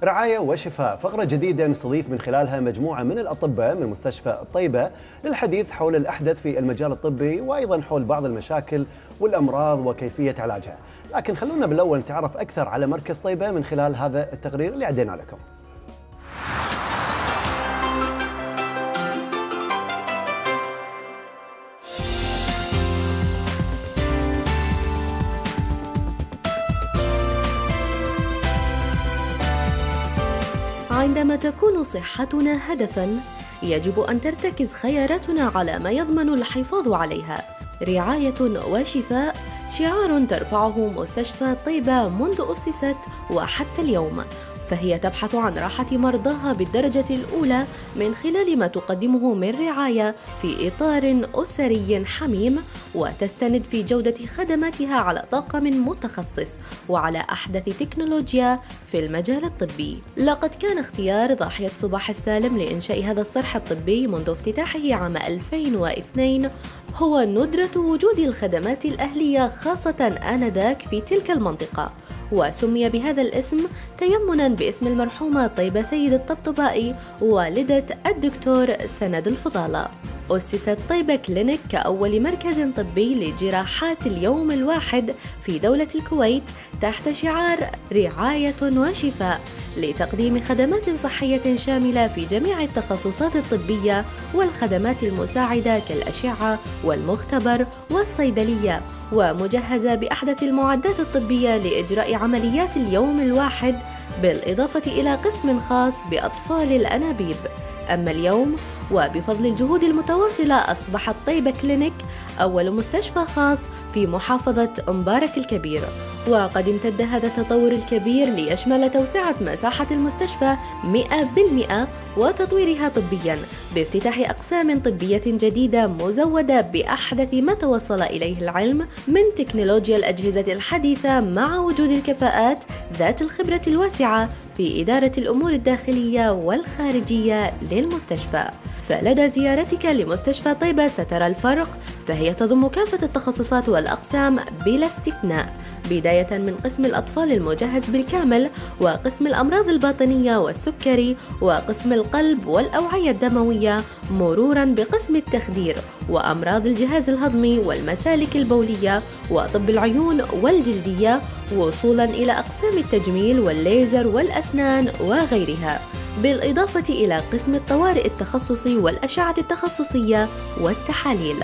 رعاية وشفاء، فقرة جديدة نستضيف من خلالها مجموعة من الأطباء من مستشفى الطيبة للحديث حول الأحدث في المجال الطبي، وأيضا حول بعض المشاكل والأمراض وكيفية علاجها. لكن خلونا بالأول نتعرف أكثر على مركز طيبة من خلال هذا التقرير اللي عدينا لكم. عندما تكون صحتنا هدفاً، يجب أن ترتكز خياراتنا على ما يضمن الحفاظ عليها. رعاية وشفاء شعار ترفعه مستشفى طيبة منذ أسست وحتى اليوم، فهي تبحث عن راحة مرضاها بالدرجة الأولى من خلال ما تقدمه من رعاية في إطار أسري حميم، وتستند في جودة خدماتها على طاقم متخصص وعلى أحدث تكنولوجيا في المجال الطبي. لقد كان اختيار ضاحية صباح السالم لإنشاء هذا الصرح الطبي منذ افتتاحه عام 2002 هو ندرة وجود الخدمات الأهلية خاصة آنذاك في تلك المنطقة، وسمي بهذا الاسم تيمنا باسم المرحومة طيبة سيد الطبطبائي والدة الدكتور سند الفضالة. أسست طيبة كلينيك كأول مركز طبي لجراحات اليوم الواحد في دولة الكويت تحت شعار رعاية وشفاء، لتقديم خدمات صحية شاملة في جميع التخصصات الطبية والخدمات المساعدة كالأشعة والمختبر والصيدلية، ومجهزة بأحدث المعدات الطبية لإجراء عمليات اليوم الواحد، بالإضافة إلى قسم خاص بأطفال الأنابيب. أما اليوم وبفضل الجهود المتواصلة أصبحت طيبة كلينيك أول مستشفى خاص في محافظة مبارك الكبير، وقد امتد هذا التطور الكبير ليشمل توسعة مساحة المستشفى 100% وتطويرها طبياً بافتتاح أقسام طبية جديدة مزودة بأحدث ما توصل إليه العلم من تكنولوجيا الأجهزة الحديثة، مع وجود الكفاءات ذات الخبرة الواسعة في إدارة الأمور الداخلية والخارجية للمستشفى. فلدى زيارتك لمستشفى طيبة سترى الفرق، فهي تضم كافة التخصصات والأقسام بلا استثناء، بداية من قسم الأطفال المجهز بالكامل، وقسم الأمراض الباطنية والسكري، وقسم القلب والأوعية الدموية، مرورا بقسم التخدير وأمراض الجهاز الهضمي والمسالك البولية وطب العيون والجلدية، وصولا إلى أقسام التجميل والليزر والأسنان وغيرها، بالإضافة إلى قسم الطوارئ التخصصي والأشعة التخصصية والتحاليل.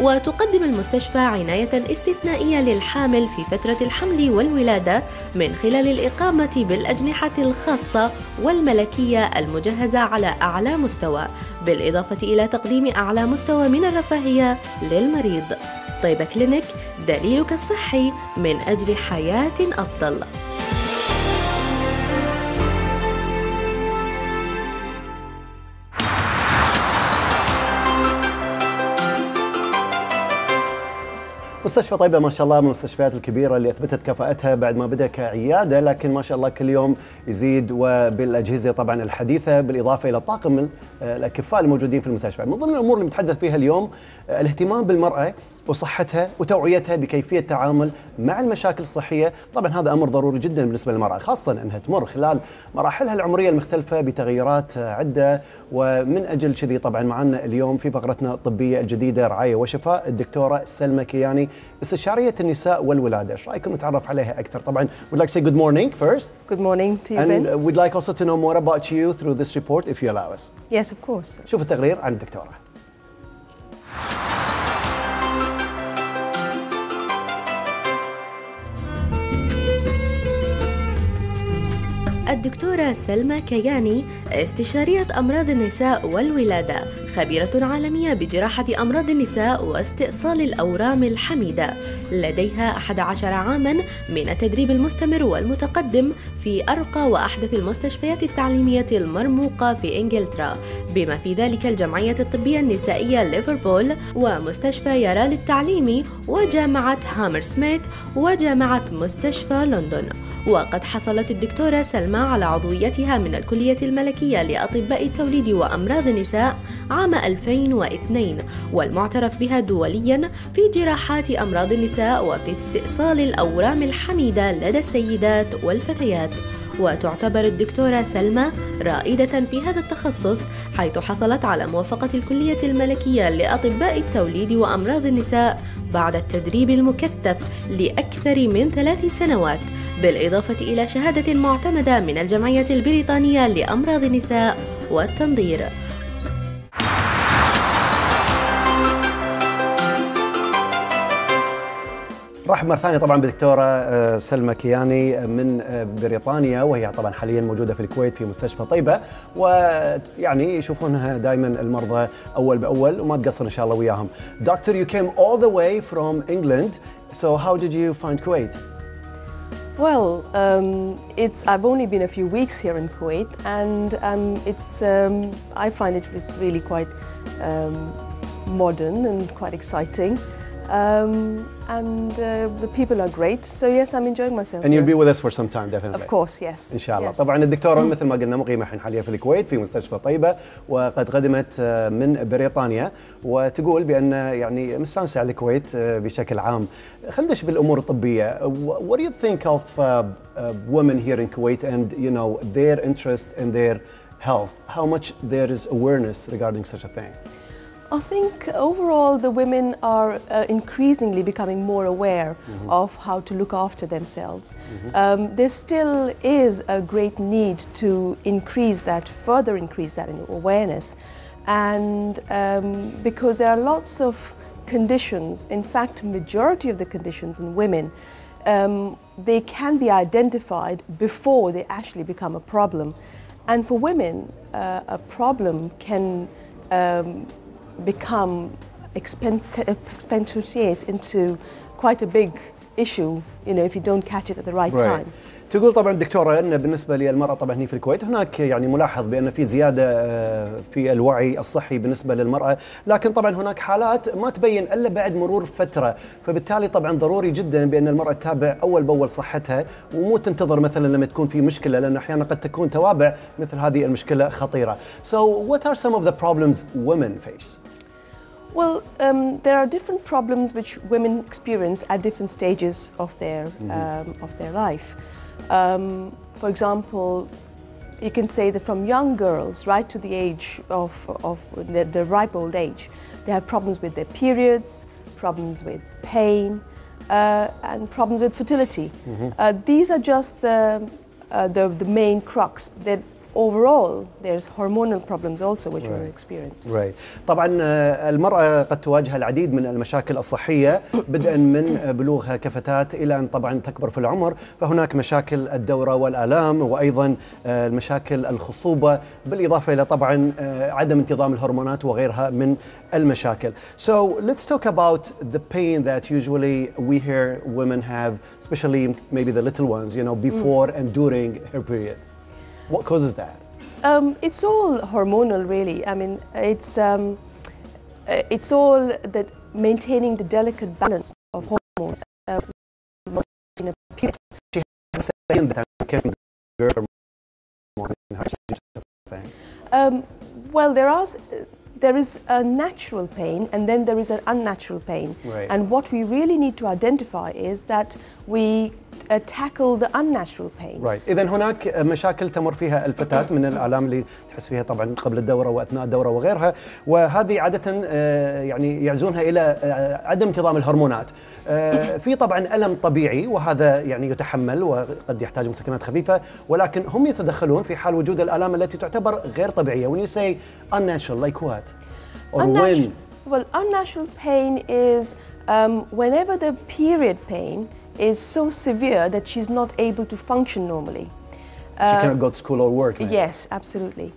وتقدم المستشفى عناية استثنائية للحامل في فترة الحمل والولادة من خلال الإقامة بالأجنحة الخاصة والملكية المجهزة على أعلى مستوى، بالإضافة إلى تقديم أعلى مستوى من الرفاهية للمريض. طيبة كلينيك، دليلك الصحي من أجل حياة أفضل. مستشفى طيبة ما شاء الله من المستشفيات الكبيرة اللي أثبتت كفاءتها بعد ما بدأ كعيادة، لكن ما شاء الله كل يوم يزيد، وبالأجهزة طبعا الحديثة، بالإضافة إلى طاقم الأكفاء الموجودين في المستشفى. من ضمن الأمور اللي نتحدث فيها اليوم الاهتمام بالمرأة وصحتها وتوعيتها بكيفية التعامل مع المشاكل الصحية. طبعا هذا أمر ضروري جدا بالنسبة للمرأة، خاصة أنها تمر خلال مراحلها العمرية المختلفة بتغيرات عدة، ومن أجل كذي طبعا معنا اليوم في فقرتنا الطبية الجديدة رعاية وشفاء الدكتورة سلمي الكياني، استشارية النساء والولادة. ايش رايكم نتعرف عليها اكثر؟ طبعا we'd like to say good morning first. Good morning to you, and Ben. we'd like also to know more about you through this report if you allow us. Yes, of course. شوف التقرير عن الدكتورة. الدكتورة سلمي كياني استشارية أمراض النساء والولادة، خبيرة عالمية بجراحة أمراض النساء واستئصال الأورام الحميدة، لديها 11 عاماً من التدريب المستمر والمتقدم في أرقى وأحدث المستشفيات التعليمية المرموقة في إنجلترا، بما في ذلك الجمعية الطبية النسائية ليفربول، ومستشفى يارال التعليمي، وجامعة هامرسميث، وجامعة مستشفى لندن. وقد حصلت الدكتورة سلمى على عضويتها من الكلية الملكية لأطباء التوليد وأمراض النساء عام 2002، والمعترف بها دوليا في جراحات أمراض النساء وفي استئصال الأورام الحميدة لدى السيدات والفتيات. وتعتبر الدكتورة سلمى رائدة في هذا التخصص، حيث حصلت على موافقة الكلية الملكية لأطباء التوليد وأمراض النساء بعد التدريب المكثف لأكثر من 3 سنوات، بالإضافة إلى شهادة معتمدة من الجمعية البريطانية لأمراض النساء والتنظير. رحب مرة ثانية طبعا بالدكتورة سلمى كياني من بريطانيا، وهي طبعا حاليا موجودة في الكويت في مستشفى طيبة، ويعني يشوفونها دائما المرضى أول بأول وما تقصر إن شاء الله وياهم. Doctor, you came all the way from England, so how did you find Kuwait? Well, I've only been a few weeks here in Kuwait, and I find it really quite modern and quite exciting. The people are great, so yes, I'm enjoying myself. And you'll be with us for some time, definitely. Of course, yes. إن شاء الله. Yes. طبعا الدكتورة مثل ما قلنا مقيمة حاليا في الكويت في مستشفى طيبة، وقد قدمت من بريطانيا، وتقول بأن يعني مستانسة على الكويت بشكل عام. خلينا ندش بالأمور الطبية. What do you think of women here in Kuwait and their interest in their health? How much there is awareness regarding such a thing? I think overall the women are increasingly becoming more aware of how to look after themselves. There still is a great need to further increase that in awareness, and because there are lots of conditions, in fact majority of the conditions in women, they can be identified before they actually become a problem. And for women, a problem can become expatiate into quite a big issue, if you don't catch it at the right time. تقول طبعا الدكتورة أن بالنسبة للمرأة طبعا هنا في الكويت هناك يعني ملاحظ بأن في زيادة في الوعي الصحي بالنسبة للمرأة، لكن طبعا هناك حالات ما تبين إلا بعد مرور فترة، فبالتالي طبعا ضروري جدا بأن المرأة تتابع أول بأول صحتها ومو تنتظر مثلا لما تكون في مشكلة، لأن أحيانا قد تكون توابع مثل هذه المشكلة خطيرة. So what are some of the problems women face? Well, there are different problems which women experience at different stages of their life. For example, you can say that from young girls right to the age of the ripe old age, they have problems with their periods, problems with pain, and problems with fertility. These are just the main crux. That overall, there's hormonal problems also which we experience. Right. طبعا المرأة قد تواجه العديد من المشاكل الصحية بدءا من بلوغها كفتاة إلى أن طبعا تكبر في العمر، فهناك مشاكل الدورة والآلام، وأيضا المشاكل الخصوبة، بالإضافة إلى طبعا عدم انتظام الهرمونات وغيرها من المشاكل. So let's talk about the pain that usually we hear women have, especially maybe the little ones, before and during her period. What causes that? It's all hormonal, really. I mean, it's all that maintaining the delicate balance of hormones in a period. Well, there is a natural pain and then there is an unnatural pain. Right. And what we really need to identify is that we tackle the unnatural pain. Right. إذن هناك مشاكل تمر فيها الفتاة من الآلام اللي تحس فيها طبعا قبل الدورة وأثناء الدورة وغيرها، وهذه عادة يعني يعزونها إلى عدم انتظام الهرمونات. في طبعا ألم طبيعي وهذا يعني يتحمل وقد يحتاج مسكنات خفيفة، ولكن هم يتدخلون في حال وجود الآلام التي تعتبر غير طبيعية. When you say unnatural, like what? Or when? Well, unnatural pain is whenever the period pain is so severe that she's not able to function normally. She cannot go to school or work. Maybe. Yes, absolutely.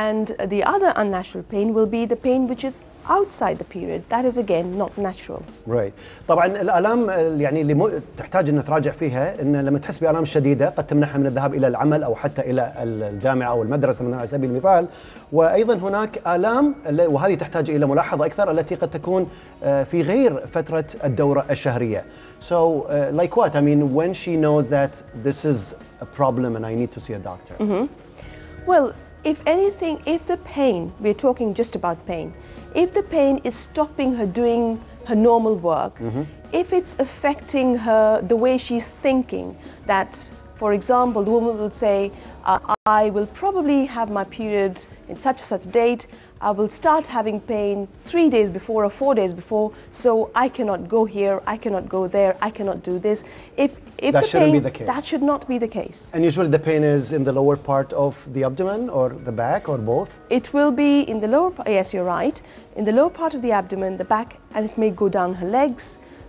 And the other unnatural pain will be the pain which is outside the period. That is again not natural. Right. طبعا الآلام يعني اللي تحتاج أن تراجع فيها أن لما تحس بآلام شديدة قد تمنعها من الذهاب إلى العمل أو حتى إلى الجامعة أو المدرسة على سبيل المثال، وأيضا هناك آلام وهذه تحتاج إلى ملاحظة أكثر التي قد تكون في غير فترة الدورة الشهرية. So like what? I mean, when she knows that this is a problem and I need to see a doctor. Well, if anything, if the pain, we're talking just about pain, if the pain is stopping her doing her normal work, if it's affecting her, the way she's thinking, that For example, the woman will say, I will probably have my period in such and such date. I will start having pain 3 days before or 4 days before, so I cannot go here, I cannot go there, I cannot do this. If that shouldn't be the case. That should not be the case. And usually the pain is in the lower part of the abdomen or the back or both? It will be in the lower part, yes, you're right, in the lower part of the abdomen, the back, and it may go down her legs,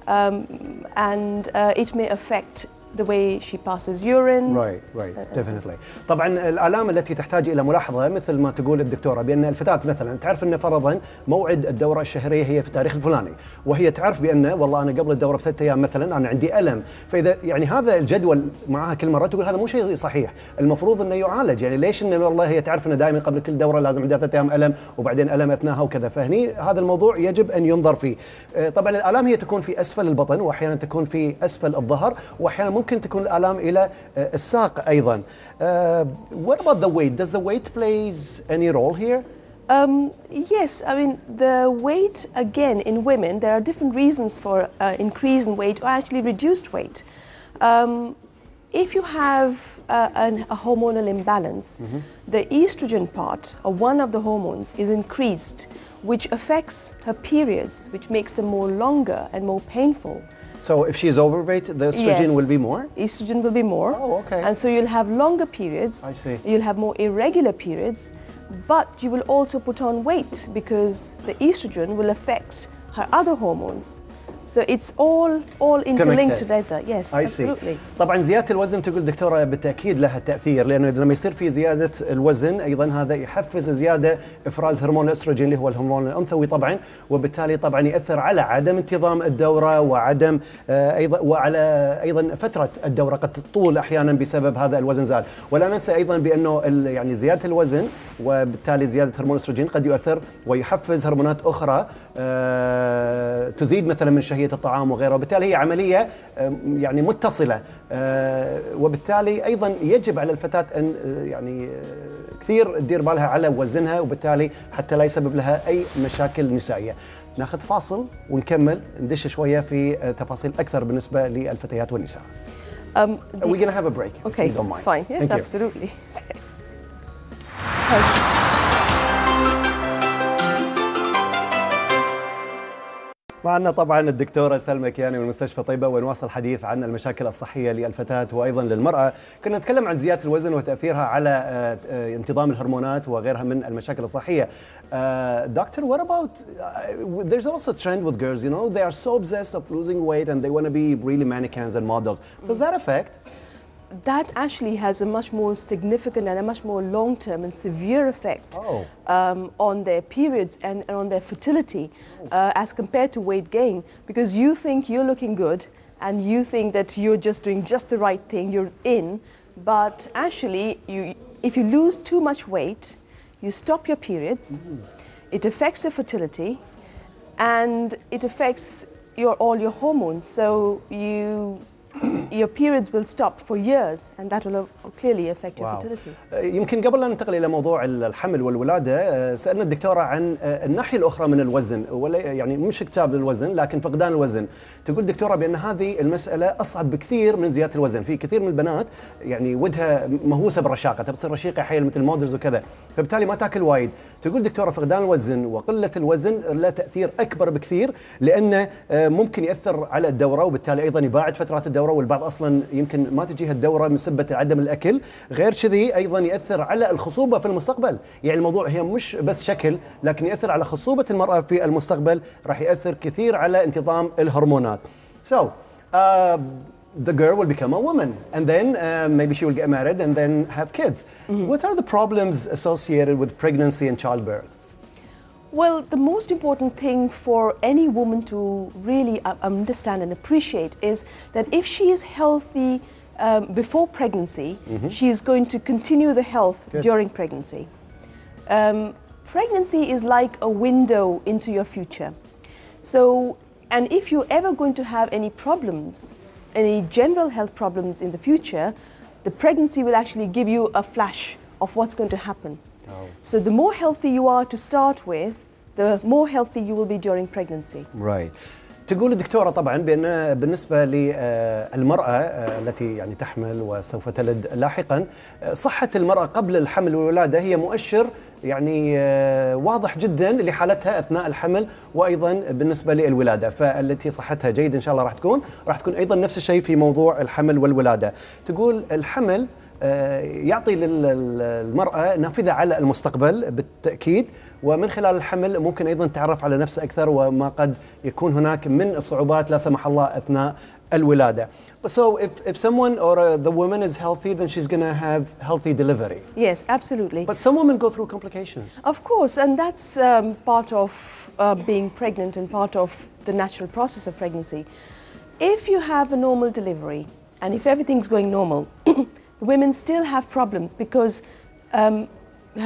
and it may affect the way she passes urine. Right, definitely. طبعا الآلام التي تحتاج إلى ملاحظة مثل ما تقول الدكتورة بأن الفتاة مثلا تعرف أن فرضا موعد الدورة الشهرية هي في التاريخ الفلاني، وهي تعرف بأن والله أنا قبل الدورة ب3 أيام مثلا أنا عندي ألم، فإذا يعني هذا الجدول معها كل مرة تقول هذا مو شيء صحيح، المفروض أنه يعالج، يعني ليش أنه والله هي تعرف أنه دائما قبل كل دورة لازم عندها 3 أيام ألم وبعدين ألم أثناءها وكذا، فهني هذا الموضوع يجب أن ينظر فيه. طبعا الآلام هي تكون في أسفل البطن وأحيانا تكون في أسفل الظهر وأحيانا ممكن تكون الآلام إلى الساق أيضا. What about the weight? Does the weight plays any role here? Yes, I mean the weight again in women there are different reasons for increase in weight or actually reduced weight. If you have a hormonal imbalance, the estrogen part or one of the hormones is increased, which affects her periods, which makes them more longer and more painful. So if she's overweight, the estrogen will be more? Estrogen will be more. Oh, okay. And so you'll have longer periods. I see. You'll have more irregular periods, but you will also put on weight because the estrogen will affect her other hormones. So it's all interlinked together. Yes, absolutely. طبعا زيادة الوزن تقول دكتورة بالتأكيد لها تأثير، لأنه لما يصير في زيادة الوزن أيضا هذا يحفز زيادة إفراز هرمون الأستروجين اللي هو الهرمون الأنثوي طبعا، وبالتالي طبعا يأثر على عدم انتظام الدورة وعدم أيضا وعلى أيضا فترة الدورة قد تطول أحيانا بسبب هذا الوزن زاد، ولا ننسى أيضا بأنه يعني زيادة الوزن وبالتالي زيادة هرمون الأستروجين قد يؤثر ويحفز هرمونات أخرى تزيد مثلا من شهية الطعام وغيره، وبالتالي هي عملية يعني متصلة، وبالتالي أيضا يجب على الفتاة أن يعني كثير تدير بالها على وزنها، وبالتالي حتى لا يسبب لها أي مشاكل نسائية. ناخذ فاصل ونكمل ندش شوية في تفاصيل أكثر بالنسبة للفتيات والنساء. We're going to have a break. Okay, if you don't mind. Fine. Yes, Thank absolutely. معنا طبعا الدكتورة سلمي الكياني من مستشفى طيبة، ونواصل الحديث عن المشاكل الصحية للفتاة وأيضا للمرأة. كنا نتكلم عن زيادة الوزن وتأثيرها على انتظام الهرمونات وغيرها من المشاكل الصحية. Doctor, what about, there's also a trend with girls, you know, they are so obsessed of losing weight and they want to be really mannequins and models. Does that affect? That actually has a much more significant and a much more long-term and severe effect on their periods and on their fertility as compared to weight gain, because you think you're looking good and you think that you're just doing just the right thing, you're in, but actually if you lose too much weight, you stop your periods, it affects your fertility and it affects all your hormones, so your periods will stop for years and that will clearly affect your fertility. يمكن قبل لا ننتقل إلى موضوع الحمل والولادة سألنا الدكتورة عن الناحية الأخرى من الوزن، ولا يعني مش اكتاب للوزن لكن فقدان الوزن. تقول دكتورة بأن هذه المسألة أصعب بكثير من زيادة الوزن، في كثير من البنات يعني ودها مهووسة بالرشاقة، تبي تصير رشيقة حيل مثل المودلز وكذا، فبالتالي ما تاكل وايد. تقول دكتورة فقدان الوزن وقلة الوزن له تأثير أكبر بكثير، لأنه ممكن يأثر على الدورة وبالتالي أيضا يباعد فترات الدورة، والبعض اصلا يمكن ما تجيها الدوره من سبه عدم الاكل، غير كذي ايضا ياثر على الخصوبه في المستقبل، يعني الموضوع هي مش بس شكل لكن ياثر على خصوبه المراه في المستقبل، راح ياثر كثير على انتظام الهرمونات. So the girl will become a woman and then maybe she will get married and then have kids. What are the problems associated with pregnancy and childbirth? Well, the most important thing for any woman to really understand and appreciate is that if she is healthy before pregnancy, she's going to continue the health during pregnancy. Pregnancy is like a window into your future. So, and if you're ever going to have any problems, any general health problems in the future, the pregnancy will actually give you a flash of what's going to happen. So the more healthy you are to start with, the more healthy you will be during pregnancy. Right. تقول الدكتورة طبعا بأن بالنسبة للمرأة التي يعني تحمل وسوف تلد لاحقا، صحة المرأة قبل الحمل والولادة هي مؤشر يعني واضح جدا لحالتها أثناء الحمل وأيضا بالنسبة للولادة، فالتي صحتها جيدة إن شاء الله راح تكون أيضا نفس الشيء في موضوع الحمل والولادة. تقول الحمل يعطي للمرأة نافذة على المستقبل بالتأكيد، ومن خلال الحمل ممكن أيضا تعرف على نفسها أكثر وما قد يكون هناك من صعوبات لا سمح الله أثناء الولادة. So if someone or the woman is healthy, then she's going to have healthy delivery. Yes, absolutely. But some women go through complications. Of course, and that's part of being pregnant and part of the natural process of pregnancy. If you have a normal delivery and if everything's going normal, women still have problems because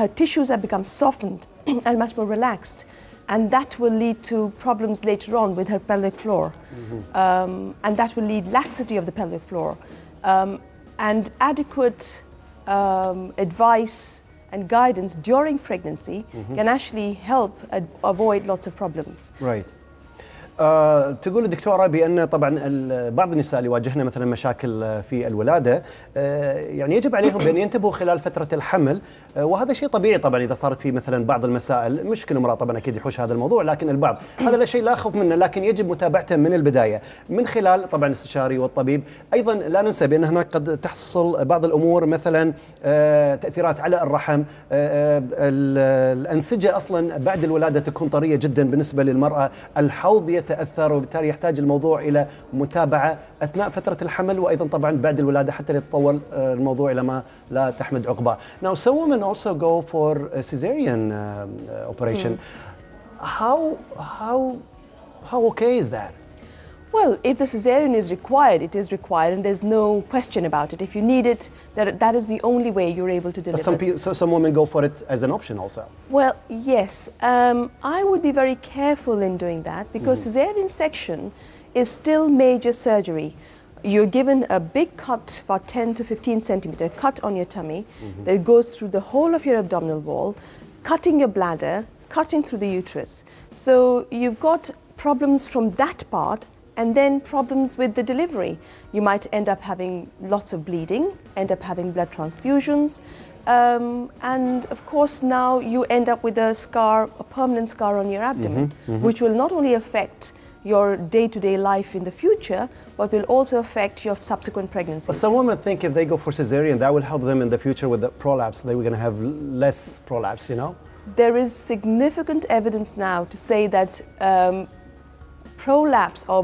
her tissues have become softened and much more relaxed, and that will lead to problems later on with her pelvic floor, and that will lead laxity of the pelvic floor, and adequate advice and guidance during pregnancy can actually help avoid lots of problems. Right. تقول الدكتورة بأن طبعا بعض النساء اللي يواجهن مثلا مشاكل في الولادة يعني يجب عليهم بأن ينتبهوا خلال فترة الحمل، وهذا شيء طبيعي طبعا إذا صارت في مثلا بعض المسائل، مش كل امرأة طبعا أكيد يحوش هذا الموضوع، لكن البعض هذا لا شيء لا خوف منه، لكن يجب متابعته من البداية من خلال طبعا الاستشاري والطبيب. أيضا لا ننسى بأن هناك قد تحصل بعض الأمور مثلا تأثيرات على الرحم، الأنسجة أصلا بعد الولادة تكون طرية جدا بالنسبة للمرأة، الحوض يتأثر، وبالتالي يحتاج الموضوع إلى متابعة أثناء فترة الحمل وأيضا طبعا بعد الولادة حتى يتطور الموضوع إلى ما لا تحمد عقباه. Now some women also go for a cesarean operation. How okay is that? Well, if the cesarean is required, it is required, and there's no question about it. If you need it, that is the only way you're able to deliver. Some women go for it as an option also. Well, yes. I would be very careful in doing that because cesarean section is still major surgery. You're given a big cut, about 10 to 15 centimeter cut on your tummy that goes through the whole of your abdominal wall, cutting your bladder, cutting through the uterus. So you've got problems from that part, and then problems with the delivery. You might end up having lots of bleeding, end up having blood transfusions, and of course now you end up with a scar, a permanent scar on your abdomen, which will not only affect your day-to-day life in the future, but will also affect your subsequent pregnancies. But some women think if they go for cesarean, that will help them in the future with the prolapse. They were going to have less prolapse, you know? There is significant evidence now to say that prolapse or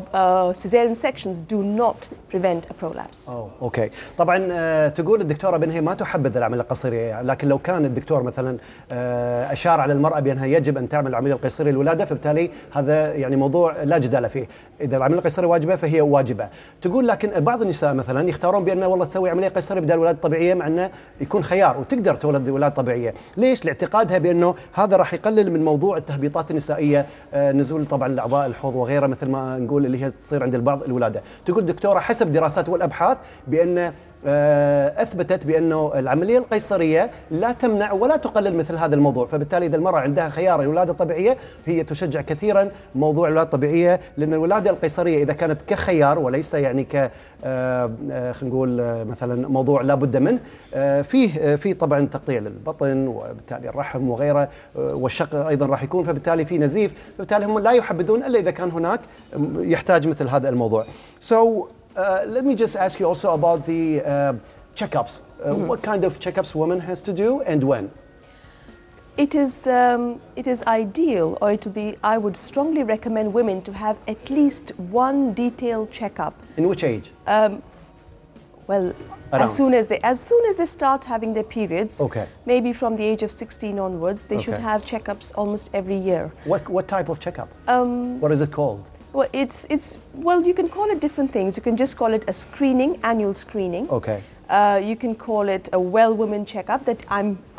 cesarean sections do not prevent a prolapse. اوكي. طبعا تقول الدكتوره بانها ما تحبذ العمليه القيصريه، لكن لو كان الدكتور مثلا اشار على المراه بانها يجب ان تعمل العمليه القيصريه للولاده، فبالتالي هذا يعني موضوع لا جدال فيه، اذا العمليه القيصريه واجبه فهي واجبه. تقول لكن بعض النساء مثلا يختارون بانه والله تسوي عمليه قيصريه بدل الولاده الطبيعيه، مع انه يكون خيار وتقدر تولد ولاده طبيعيه. ليش؟ لاعتقادها بانه هذا راح يقلل من موضوع التهبيطات النسائيه، نزول طبعا الاعضاء الحوض وغيرها مثل ما نقول اللي هي تصير عند البعض الولاده. تقول الدكتوره حسب دراسات والابحاث بان اثبتت بانه العمليه القيصريه لا تمنع ولا تقلل مثل هذا الموضوع، فبالتالي اذا المراه عندها خيار الولاده الطبيعيه هي تشجع كثيرا موضوع الولاده الطبيعيه، لان الولاده القيصريه اذا كانت كخيار وليس يعني ك خلينا نقول مثلا موضوع لا بد منه، فيه طبعا تقطيع للبطن وبالتالي الرحم وغيره، والشق ايضا راح يكون، فبالتالي في نزيف، فبالتالي هم لا يحبذون الا اذا كان هناك يحتاج مثل هذا الموضوع. So let me just ask you also about the checkups. What kind of checkups woman has to do and when? It is ideal, or it would be, I would strongly recommend women to have at least one detailed checkup. In which age? Well, as soon as they start having their periods, okay, maybe from the age of 16 onwards, they should have checkups almost every year. What type of checkup? What is it called? Well, you can call it different things. You can just call it a screening, annual screening. Okay. You can call it a well woman checkup, that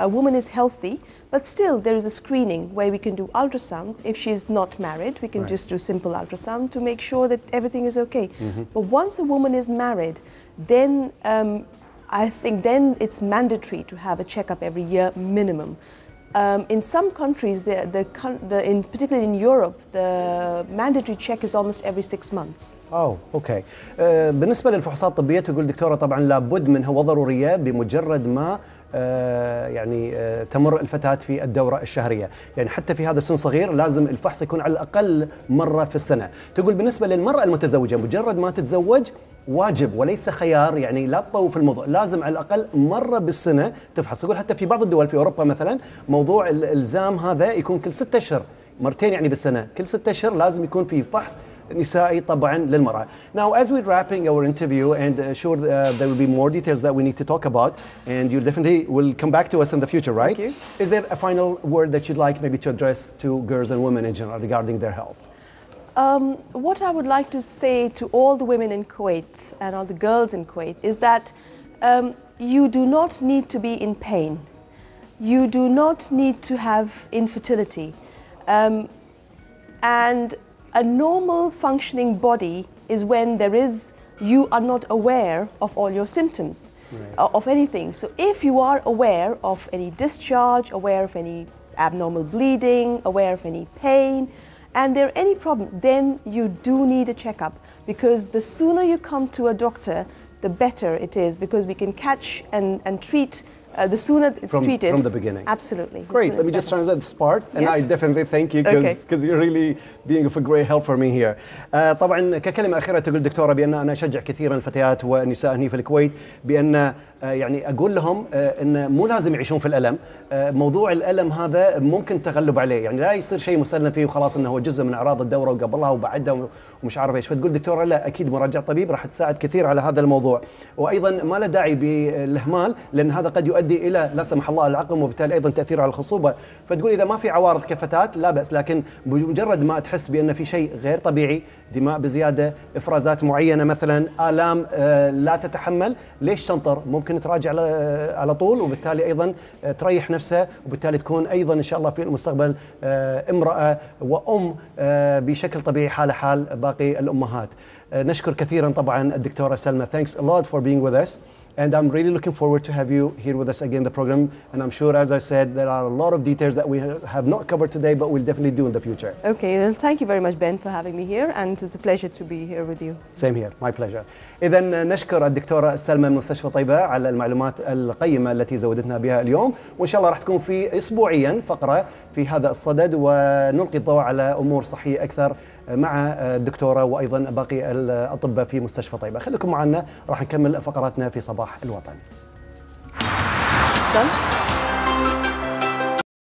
a woman is healthy, but still there is a screening where we can do ultrasounds. If she's not married, we can just do simple ultrasound to make sure that everything is okay. But once a woman is married, then I think then it's mandatory to have a checkup every year minimum. In some countries, particularly in Europe, the mandatory check is almost every 6 months. اوكي. بالنسبه للفحوصات الطبيه تقول دكتوره طبعا لابد منها وضروريه بمجرد ما تمر الفتاه في الدوره الشهريه، يعني حتى في هذا السن صغير لازم الفحص يكون على الاقل مره في السنه. تقول بالنسبه للمراه المتزوجه مجرد ما تتزوج واجب وليس خيار، يعني لا تطوف في الموضوع، لازم على الاقل مره بالسنه تفحص. تقول حتى في بعض الدول في اوروبا مثلا موضوع الالزام هذا يكون كل 6 اشهر، مرتين يعني بالسنه، كل 6 اشهر لازم يكون في فحص نسائي طبعا للمراه. Now as we're wrapping our interview and sure there will be more details that we need to talk about and you definitely will come back to us in the future, right? Thank you. Is there a final word that you'd like maybe to address to girls and women in general regarding their health? What I would like to say to all the women in Kuwait and all the girls in Kuwait is that you do not need to be in pain. You do not need to have infertility. And a normal functioning body is when you are not aware of all your symptoms, of anything. So if you are aware of any discharge, aware of any abnormal bleeding, aware of any pain, and there are any problems, then you do need a checkup, because the sooner you come to a doctor, the better it is, because we can catch and treat the sooner it's treated. From the beginning. Absolutely. Great. Let me just translate this part, and yes. I definitely thank you because you're really being of a great help for me here. طبعا ككلمة أخيرة تقول دكتورة بأن أنا أشجع كثيرا الفتيات والنساء هنا في الكويت بأن يعني أقول لهم أن مو لازم يعيشون في الألم. موضوع الألم هذا ممكن التغلب عليه، يعني لا يصير شيء مسلم فيه وخلاص أنه هو جزء من أعراض الدورة وقبلها وبعدها ومش عارف إيش. فتقول دكتورة لا، أكيد مراجعة طبيب راح تساعد كثير على هذا الموضوع، وأيضا ما له داعي بالإهمال لأن هذا قد يؤدي إلى لا سمح الله العقم وبالتالي أيضا تأثير على الخصوبة. فتقول إذا ما في عوارض كفتاة لا بأس، لكن بمجرد ما تحس بأن في شيء غير طبيعي، دماء بزيادة، إفرازات معينة مثلا، آلام لا تتحمل، ليش تنطر؟ ممكن تراجع على طول وبالتالي أيضا تريح نفسها، وبالتالي تكون أيضا إن شاء الله في المستقبل امرأة وأم بشكل طبيعي حال حال باقي الأمهات. نشكر كثيرا طبعا الدكتورة سلمى. Thanks a lot for being with us. And I'm really looking forward to have you here with us again in the program. And I'm sure, as I said, there are a lot of details that we have not covered today, but we'll definitely do in the future. Okay, then thank you very much, Ben, for having me here, and it's a pleasure to be here with you. Same here, my pleasure. إذا نشكر الدكتورة سلمى من مستشفى طيبة على المعلومات القيمة التي زودتنا بها اليوم، وإن شاء الله راح تكون في أسبوعيا فقرة في هذا الصدد ونلقي الضوء على أمور صحية أكثر مع الدكتورة وأيضا باقي الأطباء في مستشفى طيبة. خليكم معنا، راح نكمل فقراتنا في صباح الوطن.